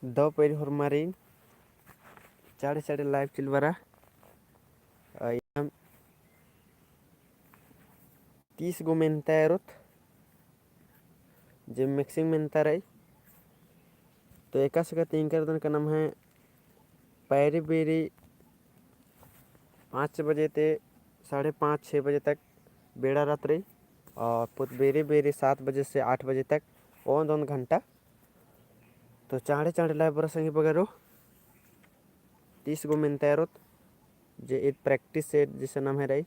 दो पैर हरमारी चाड़े चाड़े लाइव चिलवरा 30 गो मेहनता एरोत जो मिक्सिंग मेहनता रही। तो एक तीन कर दिन का नाम है पैरी बेरी 5 बजे ते 5:30-6 बजे तक बेड़ा रात रही और पुत बेरी बेरी 7 बजे से 8 बजे तक और 2 घंटा। तो चाड़े चाड़े लाइव बरा संगी बगैरो 30 गो मेहनता एरोत जो एक प्रैक्टिस सेट जिसका नाम है रही।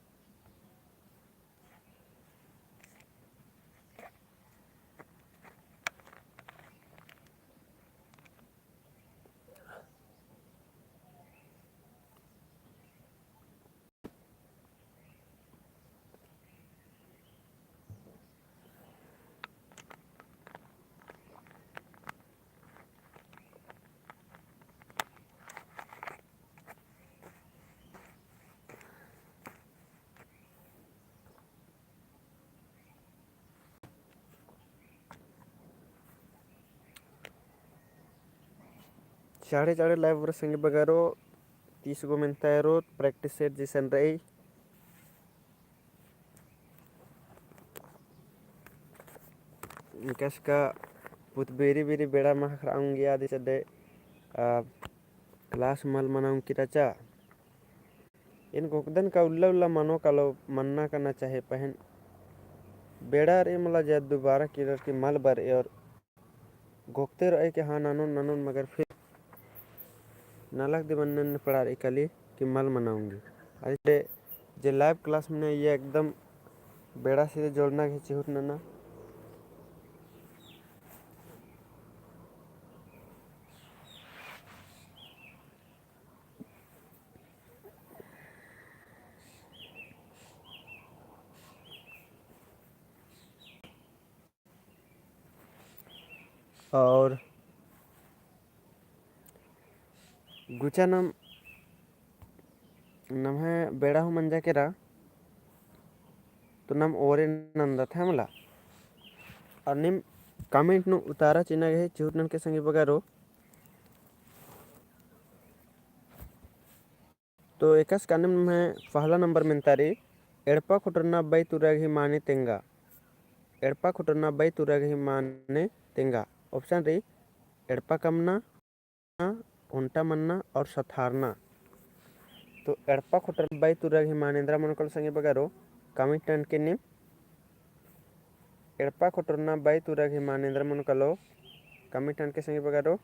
चाड़े चाड़े लाइव बरा संगी बगैरो 30 गो मेहनता एरोत प्रैक्टिस सेट जिसन रही। इनकस का पुत बेरी बेरी बेड़ा मह आऊंगी आदि सदे क्लास मल मनाऊं की रचा इन गोकदन का उल्ला उल्ला मनो कालो मन्ना करना चाहे पहन बेड़ा रे मला जब दोबारा किलर की मल बर और गोकते रहे कि हाँ नानून नानून मगर फिर नालक दे बनने पड़ा रही कली कि मल मनाऊंगी। अरे जे लाइव क्लास में ये एकदम बेड़ा से जोड़ना खींची उठना ना और गुचा नाम नाम है बेड़ा हो मंजा के रा तो नाम ओरे नंदा था मला और निम कमेंट नु उतारा चिन्ह गए चूटनन के संगे बगारो। तो एकस कानम में पहला नंबर में तारी एड़पा खुटरना बाई तुरागी माने तेंगा एड़पा खुटरना बाई तुरागी माने तेंगा ऑप्शन री एड़पा कमना उल्टा मन्ना और सथारना। तो एड़पा खुटर बाई तुरागी मानेंद्रा मनकल संगे बगारो कमेंट टन के निम एड़पा खुटरना बाई तुरागी मानेंद्रा मनकलो कमेंट टन के संगे बगारो।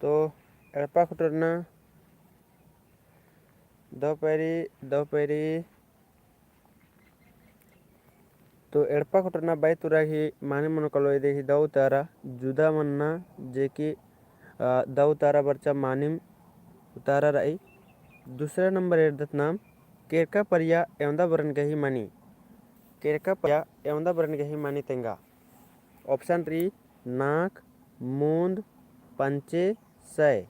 तो एड़पा खुटरना दो पैरी तो एड़पा खुटरना बाई तुरागी माने मनकलो ये देखी दो तारा जुदा मन्ना जे की दो तारा बर्चा मानिम उतारा रही। दूसरा नंबर एर्दत नाम केरका परिया एवंदा बरन गही मानी केरका परिया एवंदा बरन गही मानी तेंगा ऑप्शन री नाक मूंद पंचे सय।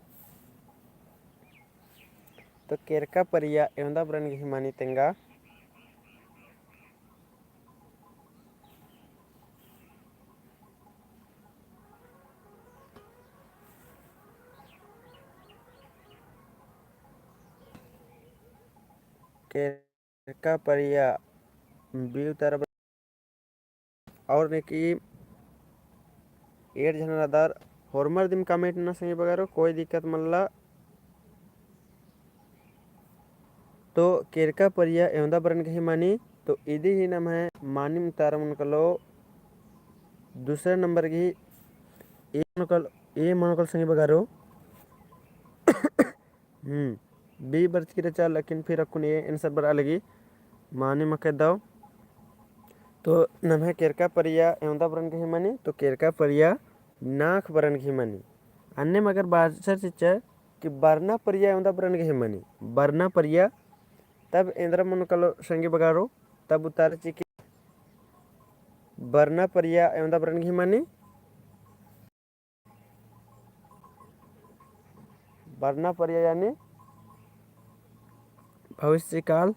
तो केरका परिया एवंदा बरन गही मानी तेंगा केरका परिया बी उतारा और ने की एड जनरादार हॉर्मर दिम कमेंट ना सही बगारो कोई दिक्कत मल्ला। तो केरका परिया एवंदा बरन गही मानी तो इदी ही नाम है मानी मुतारा मनकलो दूसरे नंबर की ए मनकल सही बगारो बी बर्च की रचा लेकिन फिर अकुन ये आंसर बरा लगी मानी मके दाओ। तो नाम है केरका परिया एवंदा बरन गही मानी तो केरका परिया नाक बरन गही मानी अन्य मगर बासर चिच्चा कि बरना परिया एवंदा बरन गही मानी बरना परिया तब इंद्र मनकलो संगी बगारो तब उतार चिकी बरना परिया एवंदा बरन गही मानी बरना परिया यानी भविष्य काल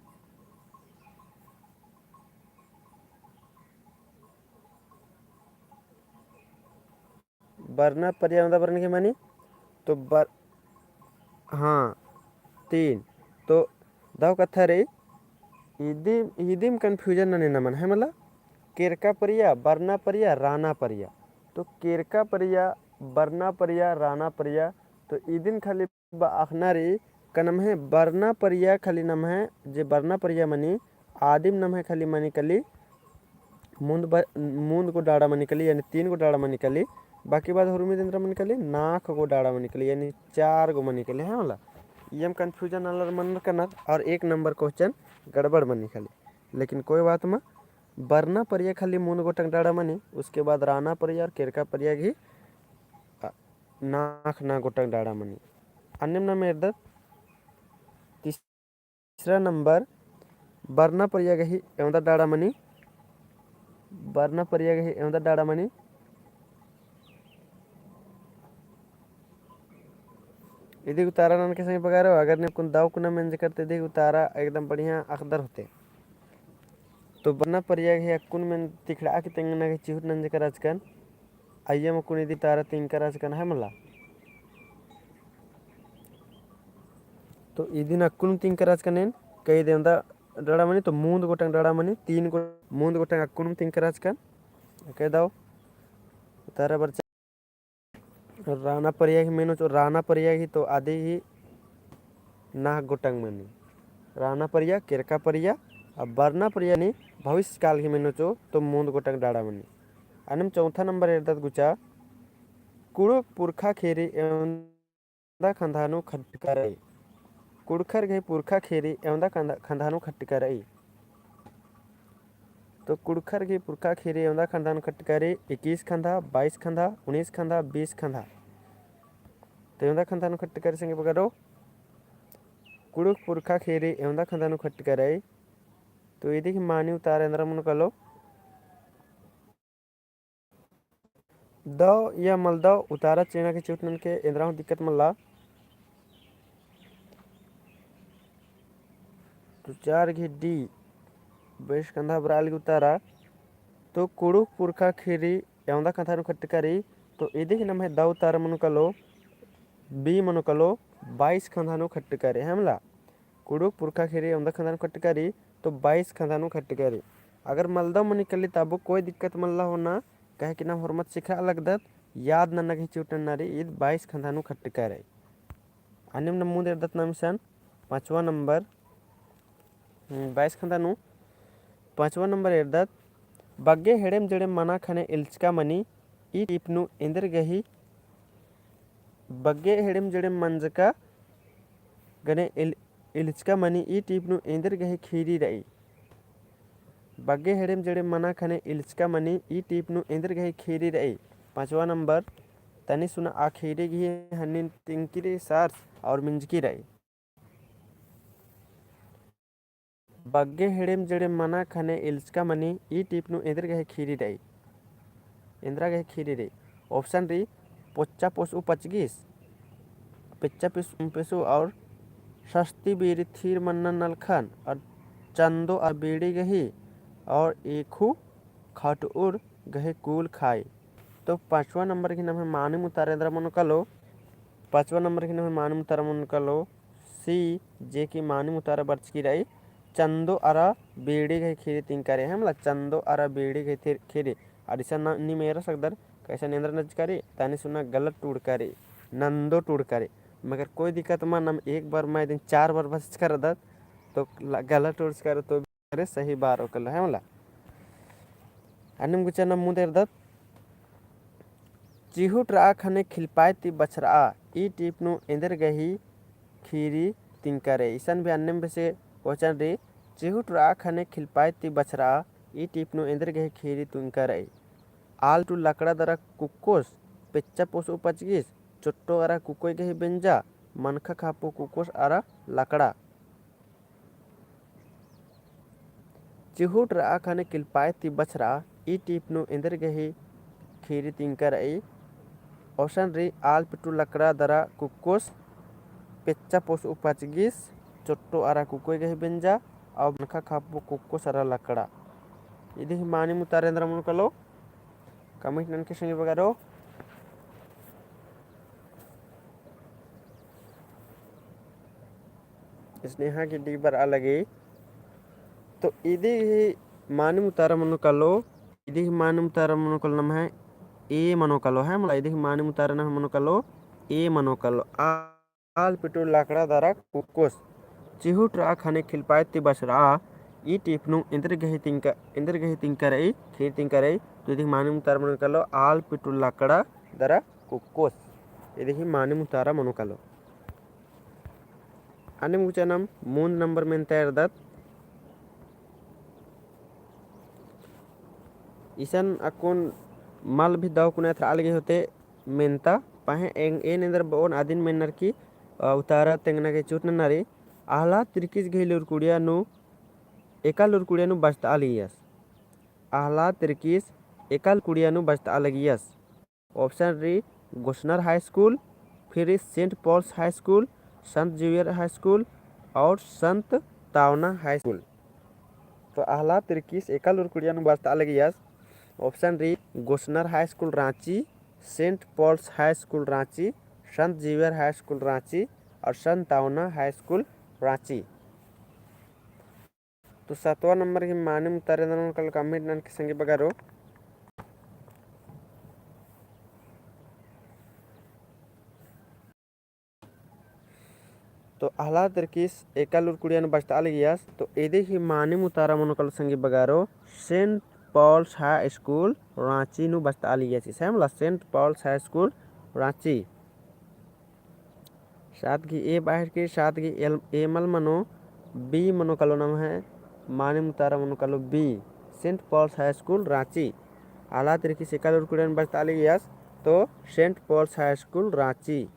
बरना परिया एवं बरन के मानी तो बर हाँ 3 तो दाव कथा रे इदिम कन्फ्यूजन नने नमन है मतलब केरका परिया बरना परिया राना परिया तो केरका परिया बरना परिया राना परिया तो इदिन खाली आखना रे का नाम है बरना परिया खाली नाम है जे बरना परिया मनी आदिम नाम है खाली मनी कली मूंद को डाड़ा में निकली यानी 3 गो डाड़ा में निकली बाकी बाद हुरमी देंद्र में निकली नाक को डाड़ा में निकली यानी 4 गो में निकली है वाला ये हम कन्फ्यूजन अलर मन करना और 1 नंबर क्वेश्चन गड़बड़ में निकली लेकिन कोई बात में बरना परिया खाली मूंद गोटंग डाड़ा मनी उसके बाद राना परिया और केरका परिया घी नाक ना गोटंग डाड़ा मनी अन्य नाम एर्दत तीसरा नंबर बरना परिया घी एवं डाड़ा मनी बरना परिया घी एवं डाड़ा मनी यदि उतारा नन के संग बगारो अगर ने कुन दाव कुना मेंज करते दे उतारा एकदम बढ़िया अखदर होते तो बरना परिया घी कुन में तिखड़ा के तेंगना के चिहुट नंज कराजकन आइया में कुन यदि तारा तीन कराजकन है मला तो इदिन अक्कुन तीन कराजकन कई देंदा डाड़ा मनी तो मूंद गोटंग डाड़ा मनी 3 गो मूंद गोटंग अक्कुन तीन कराजकन कह दाव उतारा बर राना परिया की मेनो तो राना परिया की तो आदि ही नाक गोटंग मनी राना परिया केरका परिया और बरना परिया नहीं भविष्य काल की मेनो चो तो मूंद गोटंग डाड़ा मनी अनम चौथा नंबर एरदत गुचा कुड़ुक पुरखा खेरी एवं खंधानु खटकरई कुड़खर गई पुरखा खेरी एवं खंधानु खटकरई तो कुड़खर की पुरखा खेरी एवं खंधानु खटकरई 21 खंधा 22 खंधा 19 खंधा 20 खंधा तो एवं खंधानु खटकर संगे बगरो कुड़ुक पुरखा खेरी एवं खंधानु खटकरई तो यदि मानी उतार अंदर मन कलो दो या मलदो उतारा चेना के चुटन के इंद्राओं दिक्कत मल्ला तो 4 घी डी बेश कंधा बराल की उतारा तो कुड़ुक पुरखा खेरी एवं कंधा खटकरी तो यदि नाम है दा उतारा मन कलो बी मन कलो 22 खंधानु खटकरी हमला कुड़ुक पुरखा खेरी एवं खंधानु खटकरी तो 22 खंधानु खटकरी अगर मलदो मन निकली तब कोई दिक्कत मल्ला होना कहे कि नाम हरमत सिखा लगदत याद न नगी चुटन नारी ईद 22 खंधानु खटकरी अन्य नमूद एरदत नामिशन 5वां नंबर 22 खंधानु 5वां नंबर एरदत बग्गे हेड़ेम जड़ेम मना खने इल्चका मनी ई टिपनु इंदर गही बग्गे हेड़ेम जड़ेम मंजका गने इल्चका मनी ई टिपनु इंदर गही खीरी रही बग्गे हेड़ेम जड़ेम मना खने इल्चका मनी ई टिपनु इंदर गही खीरी रही 5वां नंबर तनी सुना आखिरी घी हन्नी तिंकिरी सार्स और मिंजकी रही बग्गे हेड़ेम जड़ेम मना खने इल्चका मनी ई टिपनु इंदर गहे खीरी रही इंदिरा गहे खीरी रही ऑप्शन री पोच्चा पोसु पचगिस पिच्चा पेसु और सस्ती बीड़ी थीर मन्ना नलखन और चंदो और बीड़ी गही और एकू खटउर गहे कूल खाई तो 5वां नंबर की नाम है मानी मुतारेंद्र मन कलो 5वां नंबर की नाम है मानी मुतारा मन कलो सी जे की मानी मुतारा बर्च की रही चंदो अरा बीड़ी गई खीरी तीन करे हैं मतलब चंदो अरा बीड़ी गई खीरी अरिसा नी मेरा सकदर कैसा नेंद्र नज करे तानी सुना गलत टूड़ करे नंदो टूड़ करे मगर कोई दिक्कत मान हम एक बार मैं दिन 4 बार बस कर दत तो गलत टूड़ करे तो करे सही बार ओकल है मतलब अन्य गुचा नम मुदेर दत चिहुट रा खने खिलपाय ती बछरा ई टिपनु इंदर गही खीरी तीन करे ईसन भी अन्य से क्वेश्चन रे चिहुट रा खने खिलपाय ती बछरा ई टिपनु इंदर गही खीरी तुम करे आल टू लकड़ा दरा कुकोस पेच्चा पोसो पचगिस चोट्टो अरा कुकोई गही बेंजा मनखा खापो कुकोस अरा लकड़ा चिहुट रा खने खिलपाय ती बछरा ई टिपनु इंदर गही खीरी तीन करे ऑप्शन रे आल पिटू लकड़ा दरा कुकोस पेच्चा पोसो पचगिस चोट्टो आरा कुकोई गही बेंजा और मनखा खापो कुको सारा लकड़ा यदि मानी मुतारेंद्र मन कलो कमेंट नन के संगे बगारो स्नेहा की डी बर अलगे तो इदी मानिम उतारा मनुकलो इदी मानिम उतारा मनुकल नम है ए मनोकलो है मला इदी मानिम उतारा नम मनुकलो ए मनोकलो आल पिटू लाकड़ा दारा कुकोस चिहुट रा खाने खिलपायती बसरा ई टिपनु इंद्र गही तिंकरई खीर तिंकरई तो इदी मानिम उतारा मनुकलो आल पिटू लाकड़ा दारा कुकोस इदी मानिम उतारा मनुकलो अने मुचनम मूंद नंबर में तैयार दत ईसन अकुन मल भी दाव कुने थ्रा अलगे होते मेंता पाहे ए नेंदर बोन आदिन मेनर की उतारा तेंगना के चुटन नारी आहला तिरकिस घेलुर कुड़िया नु एकालुर कुड़िया नु बस्ता आलियस आहला तिरकिस एकाल कुड़िया नु बस्ता अलगियस ऑप्शन री गोशनर हाई स्कूल फिर सेंट पॉल्स हाई स्कूल संत जेवियर हाई स्कूल और संत तावना हाई स्कूल तो आहला तिरकिस एकालुर कुड़िया नु बस्ता अलगियस ऑप्शन री गोशनर high school Ranchi Saint Paul's high school Ranchi संत जेवियर हाई स्कूल रांची और संत तावना हाई स्कूल रांची तो 7वां नंबर की मानिम उतारे कल कमेंट नन के संगे बगारो तो आहला तिरकिस एकालुर कुड़िया बस्ता अलगियस तो एदे ही मानिम उतारा मनोकल संगे बगारो Saint Paul's high school Ranchi नु बस्ता अलगियस सेमला Saint Paul's high school Ranchi सादगी ए बाहर के सादगी एमल मनो बी मनोकलो नाम है मानिम उतारा मनोकलो बी Saint Paul's high school Ranchi आला तरीके से एकालुर कुड़िया बस्ता अलगियस तो Saint Paul's high school Ranchi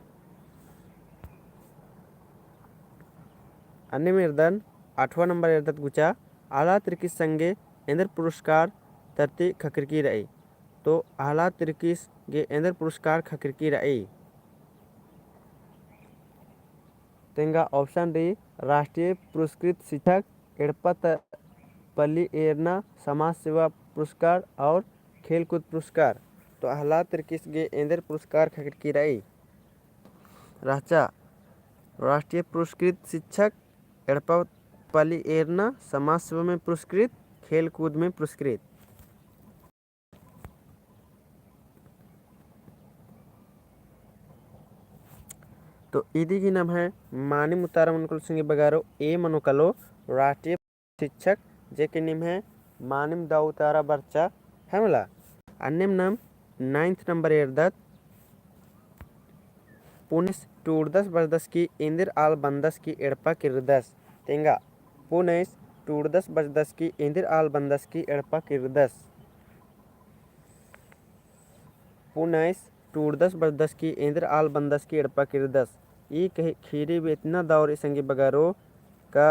अन्य मेरदन 8वां नंबर एरदत गुचा आला तिरकिस संगे इंद्र पुरस्कार तरती खकरकी रही तो आला तिरकिस गे इंद्र पुरस्कार खकरकी रही तेंगा ऑप्शन डी राष्ट्रीय पुरस्कृत शिक्षक एड़पत पल्ली एरना समाज सेवा पुरस्कार और खेलकूद पुरस्कार तो आला तिरकिस गे इंद्र पुरस्कार खकरकी रही राचा राष्ट्रीय पुरस्कृत शिक्षक एड़पा पली एरना समाज सेवा में पुरस्कृत खेल कूद में पुरस्कृत तो इदी की नाम है मानिम उतारा मनोकल सिंह बगारो ए मनोकलो राष्ट्रीय शिक्षक जे के निम है मानिम दा उतारा बर्चा है मला अन्य नाम 9th नंबर एरदत पुनिस टूरदस बरदस की इंदिर आल बंदस की एड़पा किरदस तेंगा पुनिस टूरदस बरदस की इंदिर आल बंदस की एड़पा किरदस पुनिस टूरदस बरदस की इंदिर आल बंदस की एड़पा किरदस ई खीरी इतना दौर संगी बगारो का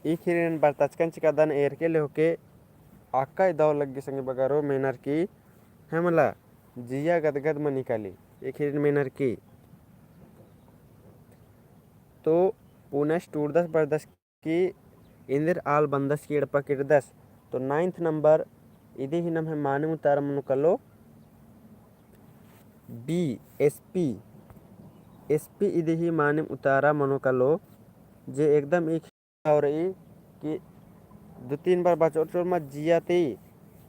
ई खीरी बरतचकन चिका दन एर के लेके आका दौर लगी संगी बगारो मेनर की है मला जिया गदगद में निकाली एक हिरन मेनर की तो पुनश टूरदस बरदस की इंदिर आल बंदस की एड़पा किरदस तो 9th नंबर इधे ही नाम है मानिम उतारा मनुकलो बी एसपी इधे ही मानिम उतारा मनुकलो जे एकदम एक और कि 2-3 बार बचोट में जिया ती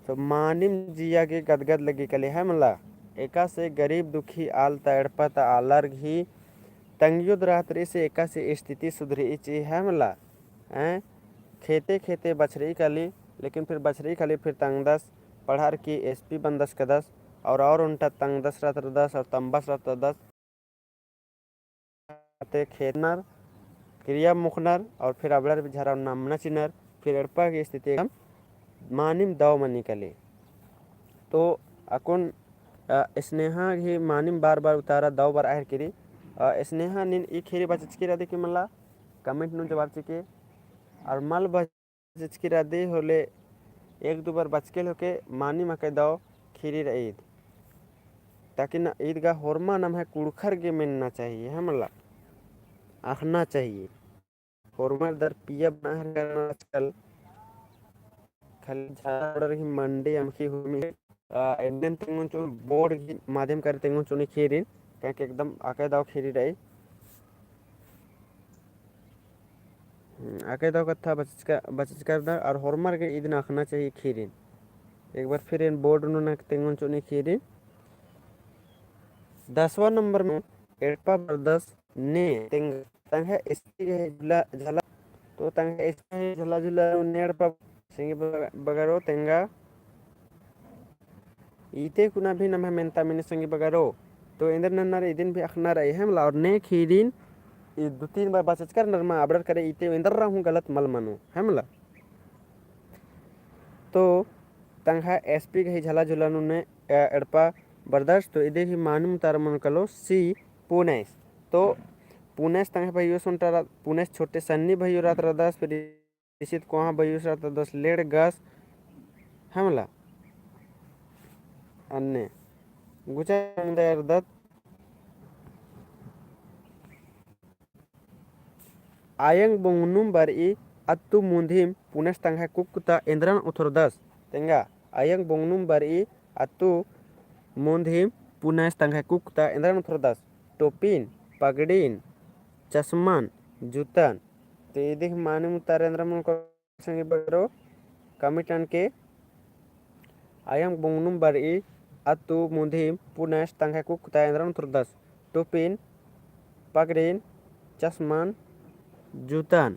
तो मानिम जिया के गदगद लगी कले है मला एका से गरीब दुखी आल तड़पत आलर ही तंगयुद रात्रि से एका से स्थिति सुधरी ची है मला खेते खेते बछरी कली लेकिन फिर बछरी कली फिर तंगदस पढ़ार की एसपी बंदस कदस और उनटा तंगदस रतरदस और तंबस रतरदस खेतनर क्रिया मुखनर और फिर अबलर बिझारा नामना चिनर फिर एड़पा की स्थिति मानिम दाव में निकले तो अकुन स्नेहा ही मानिम बार बार उतारा दाव बार आहर करी स्नेहा निन ई खेरी बचकी रही कि मला कमेंट नु जवाब चिके और मल बचकी रही होले 1-2 बार बचके होके मानी मके दाव खीरी रही ताकि ना ईदगा होरमा नाम है कुड़खर के मिलना चाहिए है मला आखना चाहिए होरमा दर पिया बना करना आजकल खाली झाड़ ही मंडी अमखी हुई एंडन तेंगुन चो बोर्ड की माध्यम कर तेंगुन चुनी खीरी क्या एकदम आके दाव खीरी रही आके दो कथा बचच कर दा और हॉर्मर के इदन आखना चाहिए खीरिन एक बार फिर इन बोर्ड उन्होंने तेंगन चुनी खीरिन 10वां नंबर में एडपा बरदस ने तेंग तंग है इसकी झला झला तो तंग है इसकी झला झला नेड़ पर सिंगी बगरो तेंगा ite kuna भी नम है मेंता मैंने संगी बगरो तो इंद्र नन्नर इदिन भी अखना रहे हैं और ने खीरिन ये 2-3 बार बचच कर नरमा आबड़ करे इते इंद्र रहूं गलत मल मनो है मला तो तंगा एसपी के झला झुलानु ने एडपा बर्दाश्त तो इदे ही मानुम तार मन कलो सी पुनेस तो पुनेस तंगा भाइयों सुनता पुनेस छोटे सन्नी भाइयों रात रदास फिर इसित कोहा भाइयों रात 10 लेड़ गस हमला अन्ने गुचा दत आयंग बोंगनुम बरई अत्तु मुंधिम पुनेस तंगा कुकुता इंद्रन उथरदस तेंगा आयंग बोंगनुम बरई अत्तु मुंधिम पुनेस तंगा कुकुता इंद्रन उथरदस टोपिन पगड़ीन चश्मान जूतन तो ये देख माने मुतारेंद्र मन को संगे बरो कमिटन के आयंग बोंगनुम बरई अत्तु मुंधिम पुनेस तंगा कुकुता इंद्रन उथरदस टोपिन पगड़ीन चश्मान जूतन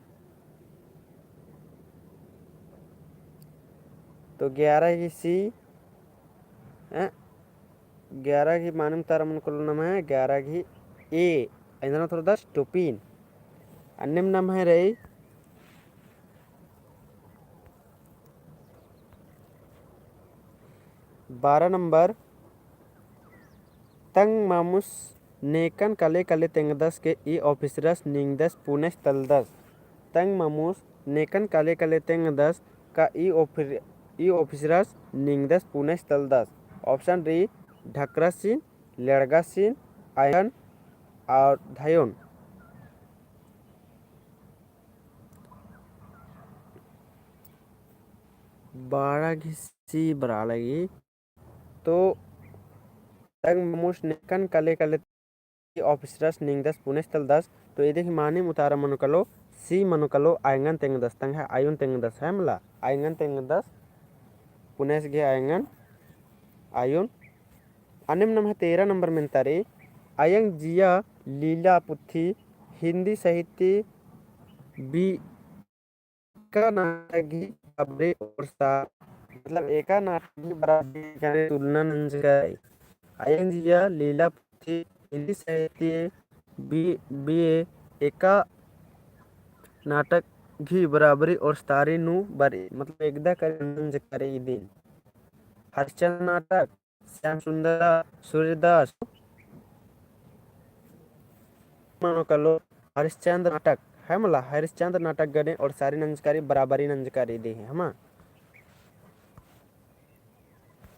तो 11 की सी 11 की मानम तारा मन कोल नाम है 11 की ए इंद्रन उथरदस टोपिन अन्यम नाम है रही 12 नंबर तंग मामुस नेकन कले कले तेंगदस के ई ऑफिसरस निंगदस पुनेस तलदस तंग मामुस नेकन कले कले तेंगदस का ई ऑफिसरस निंगदस पुनेस तलदस ऑप्शन री ढकरसिन लेड़गासिन आयन और धायोन 12 घिसी बरा लगी तो तंग मामुस नेकन कले कले ऑफिसरस निंगदस पुनेस तलदस तो ये देखिए माने मुतारा मनुकलो सी मनुकलो आयंगन तेंगदस तंग है आयुन तेंगदस है मला आयंगन तेंगदस पुनेस गे आयंगन आयुन अनिम नम है 13 नंबर में तारे आयंग जिया लीला पुथी हिंदी साहित्य बी का नाटक ही अबरे और सा मतलब एका नाटक की बराबर तुलना नंज का आयंग जिया लीला पुथी हिंदी साहित्य बी बी एका नाटक घी बराबरी और स्तारी नु बरी मतलब एकदा करे करे दिन हरिश्चंद्र नाटक श्याम सुंदर सूर्यदास मानो कलो हरिश्चंद्र नाटक है मला हरिश्चंद्र नाटक गने और सारी नंजकारी बराबरी नंजकारी दे है हमा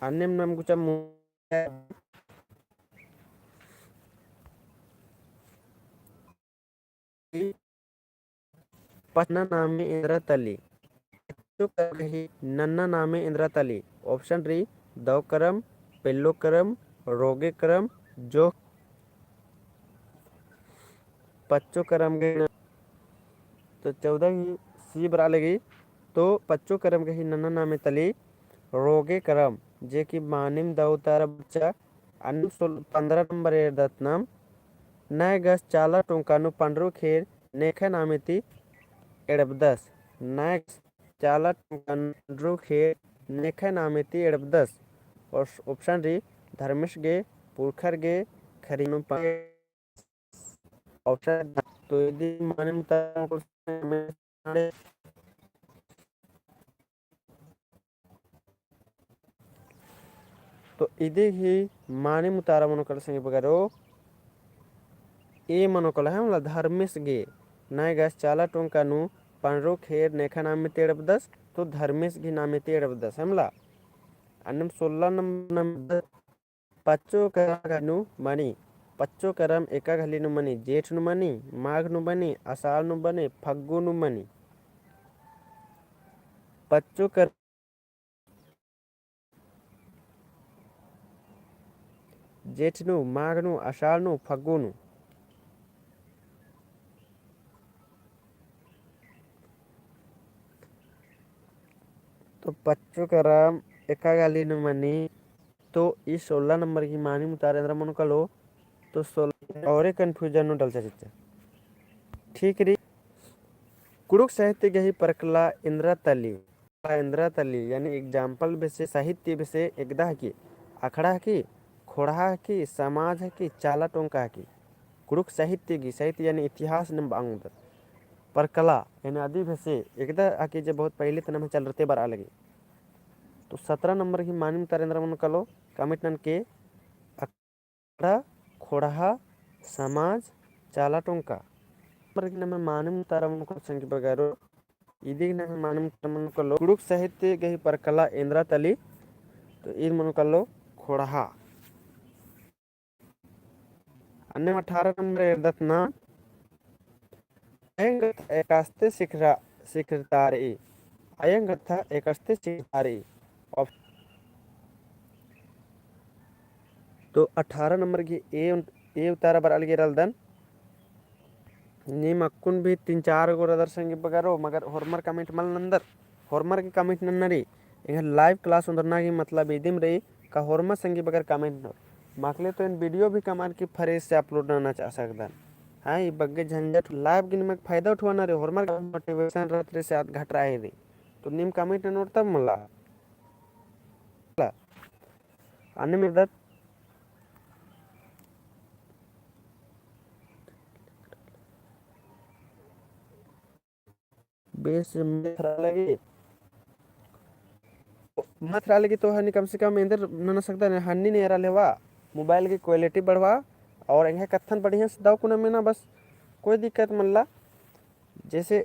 अन्य नाम कुछ पटना नामे इंद्र तली नन्ना नामे इंद्र तली ऑप्शन री दवकरम पेल्लोकरम रोगेकरम जो पच्चो करम गए तो 14 की सी बरा लगी तो पच्चो करम के ही नन्ना नामे तली रोगे करम जे की मानिम दाउतार बच्चा अनु 15 नंबर दत्नाम नय गस चाला टोंकानु पंडरू खेर नेखा नामेती एडबदस नय चाला टोंकानु खेर नेखा नामेती एडबदस और ऑप्शन री धर्मेश गे पुरखर गे खरीनु ऑप्शन तो यदि माने मुताबिक तो इदे ही माने मुतारा मनोकल संगे बगरो ए मनोकल है मतलब धर्मेश गे नाय गस चाला टोंका नु पंडरो खेर नेखा नाम में तेड़ब 10 तो धर्मेश गे नाम में तेड़ब 10 हमला अन्नम 16 नंबर पच्चो करनु मणि पच्चो करम एका घली नु मणि जेठ नु मणि माघ नु बने आषाढ़ नु बने फग्गु नु मणि पच्चो कर जेठ नु माघ नु आषाढ़ नु फग्गु नु तो पच्चू करम एका गाली न मनी तो ई 16 नंबर की मानी मुतारेंद्र मन कलो तो 16 और कंफ्यूजन नो डल चाहिए ठीक री कुड़ुक साहित्य गही परकला इंद्रा तली यानी एग्जाम्पल बेसे साहित्य बेसे एकदा की अखड़ा की खोड़ा की समाज की चाला टोंका की कुड़ुक साहित्य की साहित्य यानी इतिहास न बांग परकला यानी आदि बेसे एकदा आके जो बहुत पहले तना में चल रहे बार लगे तो 17 नंबर की मानिम तरेंद्र मन कलो कमिटन के अखड़ा खोड़ा समाज चाला टोंका नंबर की नमे मानिम तारम को संख्य बगारो इदी नमे मानिम मन कलो कुड़ुक साहित्य गही परकला इंद्रा तली तो इन मन कलो खोड़ा अन्य 18 नंबर दत्ना एकास्ते शिखरतारे अयंगर्थ एकास्ते शिखरतारे तो 18 नंबर की ए उतारा बर अलगे रलदन नीम अक्कुन भी 3-4 गो रदर संगे बगारो मगर होरमर कमेंट मल नंदर होरमर की कमेंट नन्नरी यह लाइव क्लास उधरना की मतलब इदिम रही का होरमर संगे बगर कमेंट न माकले तो इन वीडियो भी कमाल की फ्रेश से अपलोड करना चाह सकता हाँ ये बग्गे झंझट लाइव गिन में फायदा उठवाना रे होरमर मोटिवेशन रहत रे से आध घट रहा है रे तो नीम कमेंट नोट तब मला अन्य में दत बेस में लगी मत रहा लगी तो हनी कम से कम इंदर न सकता हनी नहीं रहा लेवा मोबाइल की क्वालिटी बढ़वा और यहाँ कथन बढ़िया से दाव कुना में ना बस कोई दिक्कत मल्ला जैसे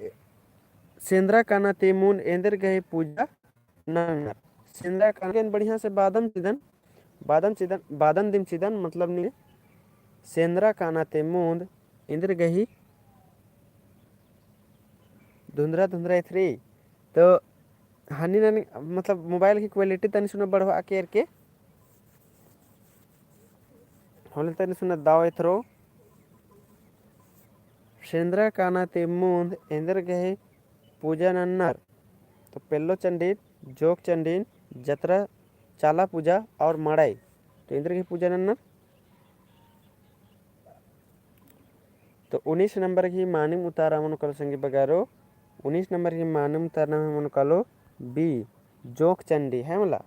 सेंद्रा काना तेमून एंदर गए पूजा न सेंद्रा काना बढ़िया से बादम दिम चिदन मतलब नहीं सेंद्रा काना तेमून इंदर गही धुंधरा धुंधरा थ्री तो हनी नानी मतलब मोबाइल की क्वालिटी तनी सुना बढ़वा के होले तनी सुना दाव एथरो सेंद्रा काना तेमूंद इंदर गहे पूजा नन्नर तो पेल्लो चंडी जोक चंडी जतरा चाला पूजा और मड़ाई तो इंद्र की पूजा नन्नर तो 19 नंबर की मानिम उतारा मन कलो संगी बगारो 19 नंबर की मानिम उतारा मन कलो बी जोक चंडी है मला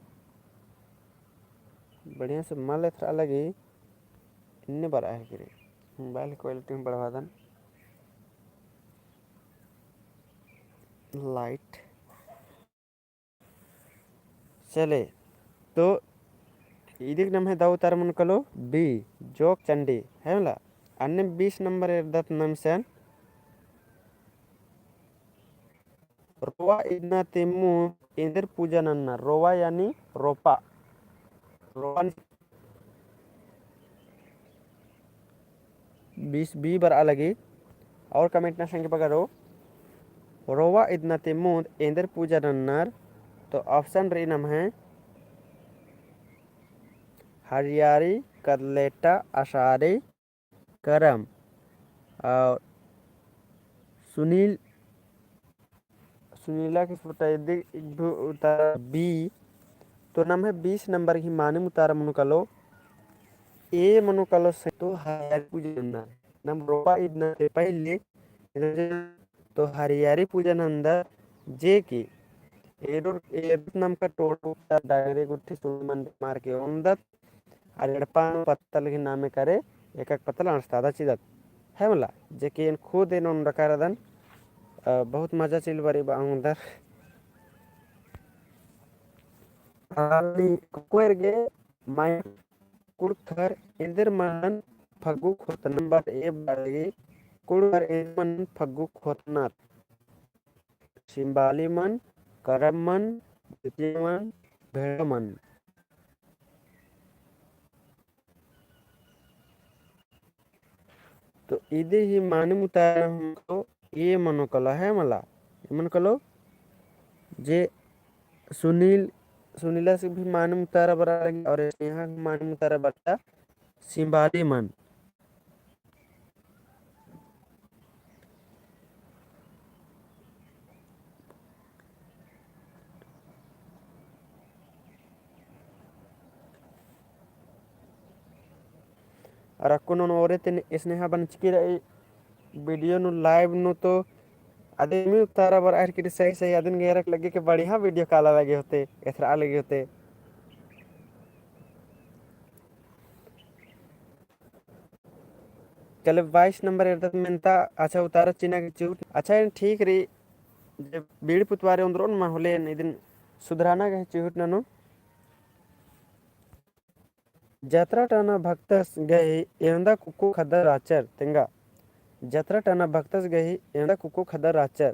बढ़िया से मल थरा लगी इन्ने बड़ा है कि मोबाइल क्वालिटी में बढ़वा दन लाइट चले तो इदिक नाम है दाऊ तार मन कलो बी जोक चंडी है मला अन्य 20 नंबर दत्त नमसन रोवा इदना तेमू इंदर पूजा नन्ना रोवा यानी रोपा रोवा 20 बी बर अलगी और कमेंट ना संगे पकड़ो रोवा इदना तेमू इंदर पूजा नन्नर तो ऑप्शन रे नाम है हरियारी कदलेटा आषाढ़ी करम और सुनीला की उतारा बी तो नाम है 20 नंबर की माने उतारा मनुकलो ए मनुकलो से तो हरियारी पूजन नम रोपा इतना से पहले तो हरियारी पूजन अंदर जे की एडोर नाम का टोटो डायरे गुट्ठी सुमन मार के ओंदत अरेडपान पत्तल की नामे करे एक पत्तल अनस्तादा चिदत है मला जे कि खुद इन उन रकारदन बहुत मजा चिल बरी बांगदर कुएरगे माय कुड़थर इंदर मन फगु खोत नंबर ए बाड़गी कुड़र ए मन फगु खोतनाथ सिंबाली मन करम मन द्वितीय मन भेड़ मन तो इदे ही माने मुतारा हमको ये मनो कला है मला मन कलो जे सुनीला से भी माने मुतारा बरा लगी और यहाँ माने मुतारा बरा सिंबाली मन ರಕ್ಕುನು ಓರೆತೆ ಸ್ನೇಹ ಬನ್ಚಿಕಿರ वीडियो नु लाइव नु तो आदमी तारा बर आर के सही सही आदमी घेरक लगे के बढ़िया वीडियो काला लगे होते एथरा लगे होते। चले 22 नंबर इर्द मेंता अच्छा उतारा चिना के चूट अच्छा ठीक री जब बीड़ पुतवारे उंदरोन माहौले इदिन सुधराना के चूट ननु जत्रा टाना भक्तस गई एंदा कुकु खदर आचर तेंगा जत्रा टाना भक्तस गई एंदा कुकु खदर आचर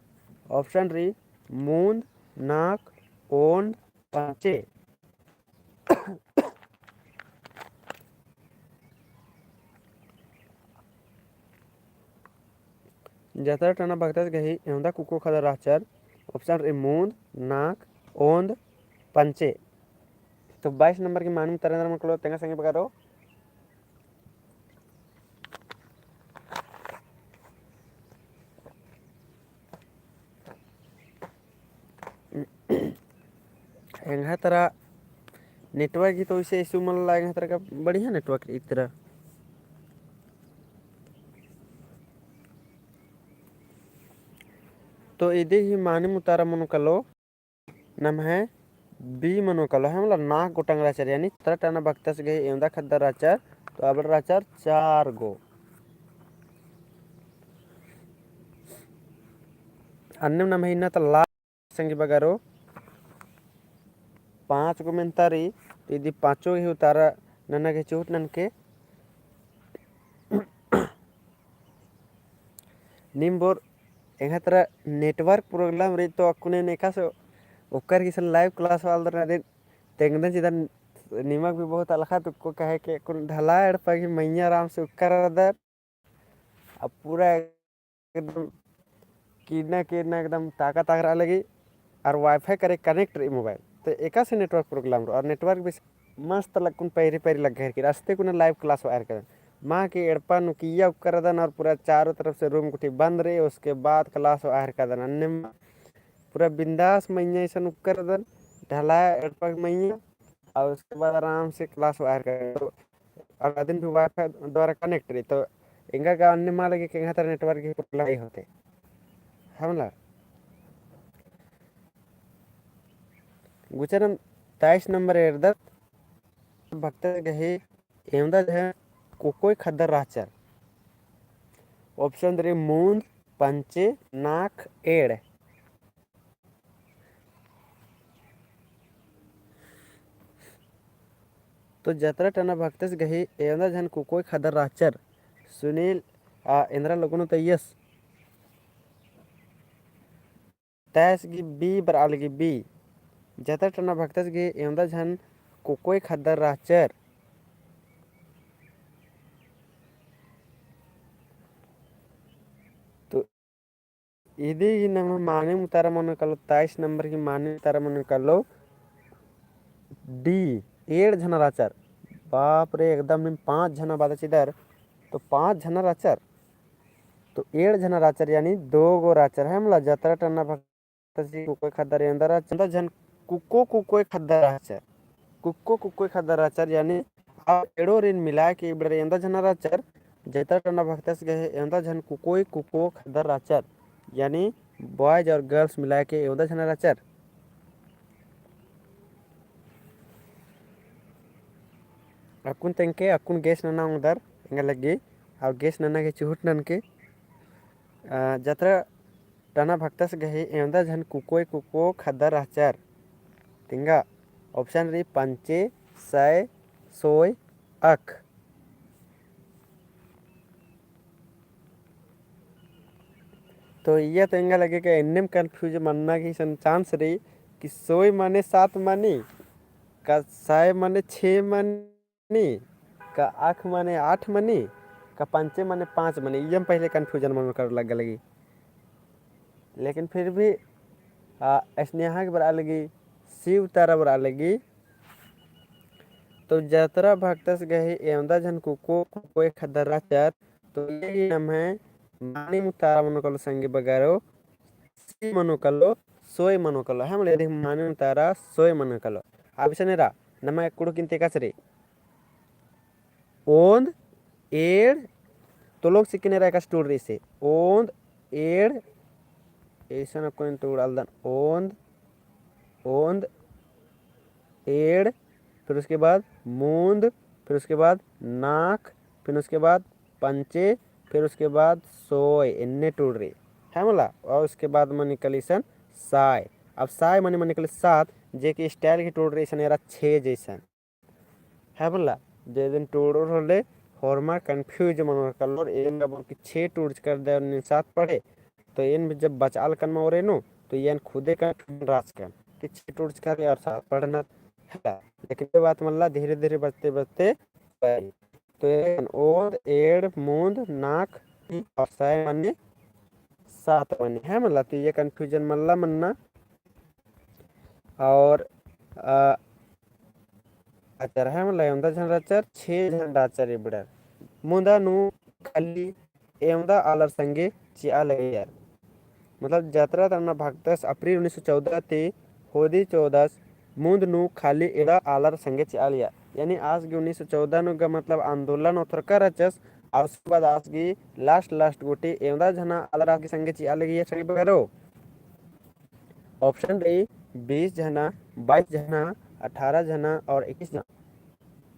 ऑप्शन री मूंद नाक ओंड पांचे जत्रा टाना भक्तस गई एंदा कुकु खदर आचर ऑप्शन री मूंद नाक ओंद पंचे। तो 22 नंबर की मानम तरेंद्र मकलो तेंगा संगे बगारो एंगा तरह नेटवर्क ही तो इसे इशू मन लाएंगे तरह का बढ़िया नेटवर्क इस तरह। तो इधे ही माने मुतारा मनो कलो नम है बी मनो कलो है मतलब नाक गोटंग राचर यानी तरह टाना भक्तस गए एंदा खद्दर राचर तो अब राचर 4 गो अन्य नम है इन्ना तो ला संगी बगारो 5 गो मेंतारी तो इधे 5 ही उतारा नन्ना के चूट नन के निम्बोर एंगा तरह नेटवर्क प्रोग्राम रे तो अकुने नेका से ओकर किसन लाइव क्लास वाल दर दे तेंगदन जिदन निमक भी बहुत अलखा तो को कहे के कुन ढला एड़ पगी मैया आराम से उकर दर अब पूरा एकदम किडना एकदम ताकत आगरा लगी और वाईफाई करे कनेक्ट रही मोबाइल तो एका से नेटवर्क प्रोग्राम और नेटवर्क भी मस्त लगकुन पैरी पैरी लग गए कि रास्ते कुन लाइव क्लास वायर कर माँ के एड़पा नुकिया कर दन और पूरा चारों तरफ से रूम कुटी बंद रहे उसके बाद क्लास वायर कर दन अन्य पूरा बिंदास मैया ऐसा कर दन ढला एड़पा मैया और उसके बाद आराम से क्लास वायर कर तो और दिन भी वाईफाई द्वारा कनेक्ट रही तो इंगा का अन्य माँ लगे कि तरह नेटवर्क की प्रॉब्लम होते हमला गुचरम 23 नंबर एर्दत भक्त गहे एमदा है कोकोई खदर राचर ऑप्शन रे मूंद पंचे नाक एड़ तो जतरा टना भक्तस गहे एमदा जन कोकोई खदर राचर सुनील इंद्रा लोगों तो यस तैस की बी बराल की बी जतरा टना भक्तस गहे एमदा जन कोकोई खदर राचर तो इधे ही नंबर माने मुतारा मन कलो 23 नंबर की माने मुतारा मन कलो डी 8 जना राचर बाप रे एकदम 5 जना बादा चिदर तो 5 जना राचर तो 8 जना राचर यानी 2 गो राचर है मला जतरा टना भक्त जी कोकोई खदर अंदर राचर जन कुको खदर राचर कुको खदर राचर यानी आप एड़ो रिन मिला के बड़े अंदर जना राचर जतरा टना भक्तस गए अंदर जन कुको खदर राचर यानी बॉयज और गर्ल्स मिला के अंदर जना राचर अकुन तेंके अकुन गैस नना उधर इंगा लगी और गैस नना के चूट नन के जतरा टना भक्तस गए एंदा जन कुको खदर आचार तिंगा ऑप्शन री पंचे सय सोय अख तो ये तो इंगा लगे कि इन्नेम कंफ्यूज मनना की सन चांस रही कि सोय माने 7 मानी का सय माने 6 मानी का आँख माने 8 मनी का पंचे माने 5 मनी ये पहले कन्फ्यूजन में कर लगी लेकिन फिर भी स्नेहा के बरा लगी शिव तारा बरा लगी तो जतरा भक्तस गए एवदा जन कुको खदर राचर तो ये नाम है मानी मुतारा मनोकलो संगे बगारो सी मनोकलो सोय मनोकलो है मतलब मानी मुतारा सोय मनोकलो आबिसनेरा नम कुड़ु किंते कसरे ओंद एड़ तोलोग सिकने रहा स्टूड से ओंद एड़ ऐसा कोई तो उड़ाल ओंद ओंद एड़, फिर उसके बाद मूंद, फिर उसके बाद नाक, फिर उसके बाद पंचे, फिर उसके बाद सोय इन्ने टूट रही है मला। और उसके बाद में निकली सन साय। अब साय मने निकले सात, जे की स्टाइल की टूट रही सन यारा छे जैसन है बोला। जे दिन टूड़ होले हॉर्मा कंफ्यूज मन कलर एन बोल की छे टूड़ कर दे और सात पढ़े। तो इन में जब बचाल कन में नो तो ये खुदे का राज कर कि छे टूड़ कर और सात पढ़ना है। लेकिन ये बात मल्ला धीरे धीरे बचते बचते तो ओद एड़ मूंद नाक और साय मने सात मने है मल्ला। तो ये कंफ्यूजन मल्ला मन्ना। और आचार है मतलब एवं झंडा आचार छे झंडा आचार इबड़र मुंदा नु खाली एवं आलर संगे चिया लगे यार। मतलब यात्रा तमना भागतस अप्रैल 1914 ते होदी 14 मुंद नु खाली एड़ा आलर संगे चिया लिया। यानी आज की 1914 नु का मतलब आंदोलन उतर कर रचस। और उसके बाद आज की लास्ट लास्ट गोटी एवं झना आलर आज की संगे चिया लगी है सही बगैरो। ऑप्शन रही 20 जना 22 जना 18 जना और 21 जना।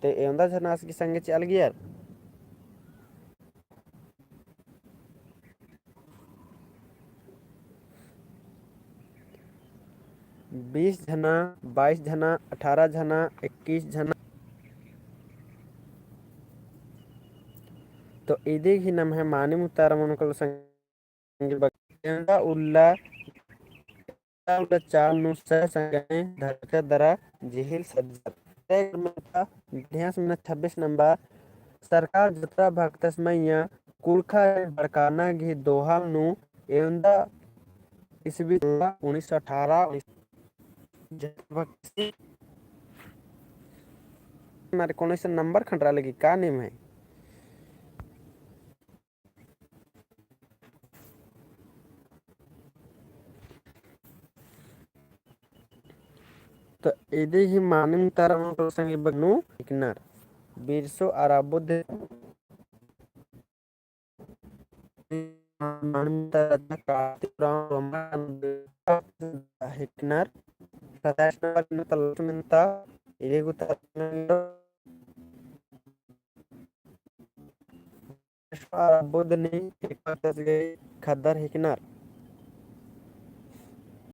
तो एवं झना आज की संगे चिया लगी यार। 20 जना 22 जना 18 जना 21 जना। तो इदे ही नाम है माने मुतारा मनकल संगे बगेंदा उल्ला उल्ला चाल नु संगे धरका दरा जिहिल सज्जत एक मिनट इतिहास में 26 नंबर सरकार जत्रा भक्तस मैया कुलखा बड़काना घी दोहाल नु एवंदा ईस्वी 1918 हमारे कौन सा नंबर खंडरा लगी का नेम है। तो इदे ही मानिम तारा मनकल संगे बगनु इकनार बिरसो आराबुद्ध मानिम तारा कार्तिक राम हिकनार 27 नंबर में तलमिंता इदे गुता आराबुद्ध ने एक गए खद्दर हिकनार